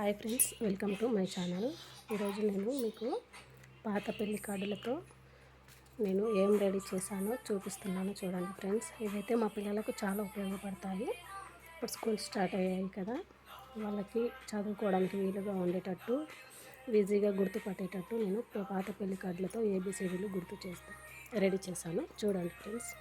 Hi friends, welcome to my channel. ఈరోజు నేను మీకు పాత పెళ్లి కార్డులతో నేను ఏం రెడీ చేశానో చూపిస్తున్నాను. చూడండి ఫ్రెండ్స్, ఇవైతే మా పిల్లలకు చాలా ఉపయోగపడతాయి. ఇప్పుడు స్కూల్ స్టార్ట్ అయ్యాయి కదా, వాళ్ళకి చదువుకోవడానికి వీలుగా ఉండేటట్టు, ఈజీగా గుర్తుపట్టేటట్టు నేను పాత పెళ్లి కార్డులతో ఏబిసిడీలు రెడీ చేశాను. చూడండి ఫ్రెండ్స్.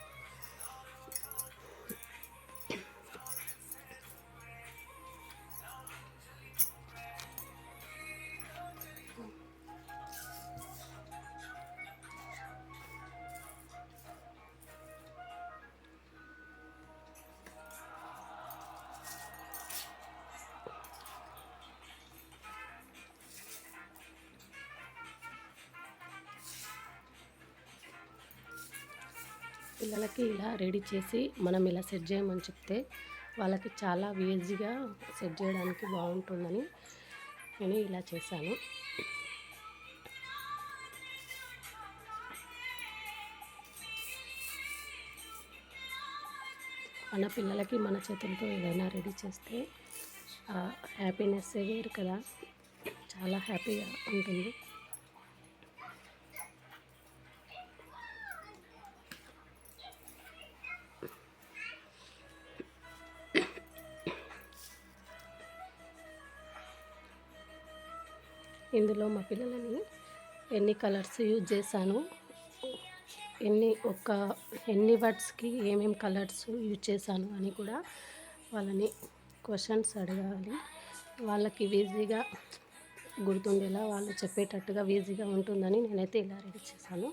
పిల్లలకి ఇలా రెడీ చేసి మనం ఇలా సెట్ చేయమని చెప్తే వాళ్ళకి చాలా ఈజీగా సెట్ చేయడానికి బాగుంటుందని నేను ఇలా చేశాను. మన పిల్లలకి మన చేతులతో ఏదైనా రెడీ చేస్తే హ్యాపీనెస్ వేరు కదా, చాలా హ్యాపీగా ఉంటుంది. ఇందులో మా పిల్లలని ఎన్ని కలర్స్ యూజ్ చేశాను, ఎన్ని వర్డ్స్కి ఏమేమి కలర్స్ యూజ్ చేశాను అని కూడా వాళ్ళని క్వశ్చన్స్ అడగాలి. వాళ్ళకి ఈజీగా గుర్తుండేలా వాళ్ళు చెప్పేటట్టుగా ఈజీగా ఉంటుందని నేనైతే ఇలా రెడీ చేశాను.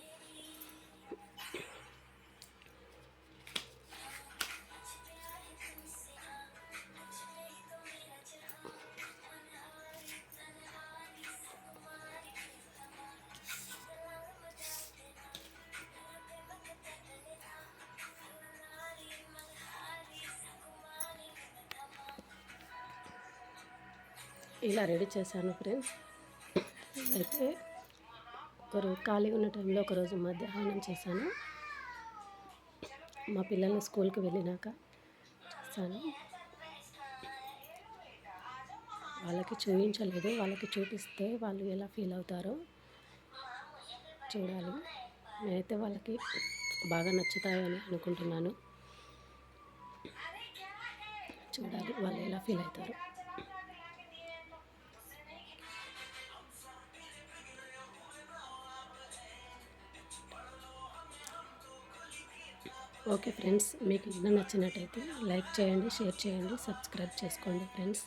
ఇలా రెడీ చేశాను ఫ్రెండ్స్. అయితే ఖాళీగా ఉన్న టైంలో ఒకరోజు మధ్యాహ్నం చేశాను. మా పిల్లల్ని స్కూల్కి వెళ్ళినాక చేశాను. వాళ్ళకి చూపించలేదు, వాళ్ళకి చూపిస్తే వాళ్ళు ఎలా ఫీల్ అవుతారో చూడాలి. నేనైతే వాళ్ళకి బాగా నచ్చుతాయని అనుకుంటున్నాను. చూడాలి వాళ్ళు ఎలా ఫీల్ అవుతారు. ఓకే ఫ్రెండ్స్, మీకు ఇంకా నచ్చినట్టయితే లైక్ చేయండి, షేర్ చేయండి, సబ్స్క్రైబ్ చేసుకోండి ఫ్రెండ్స్.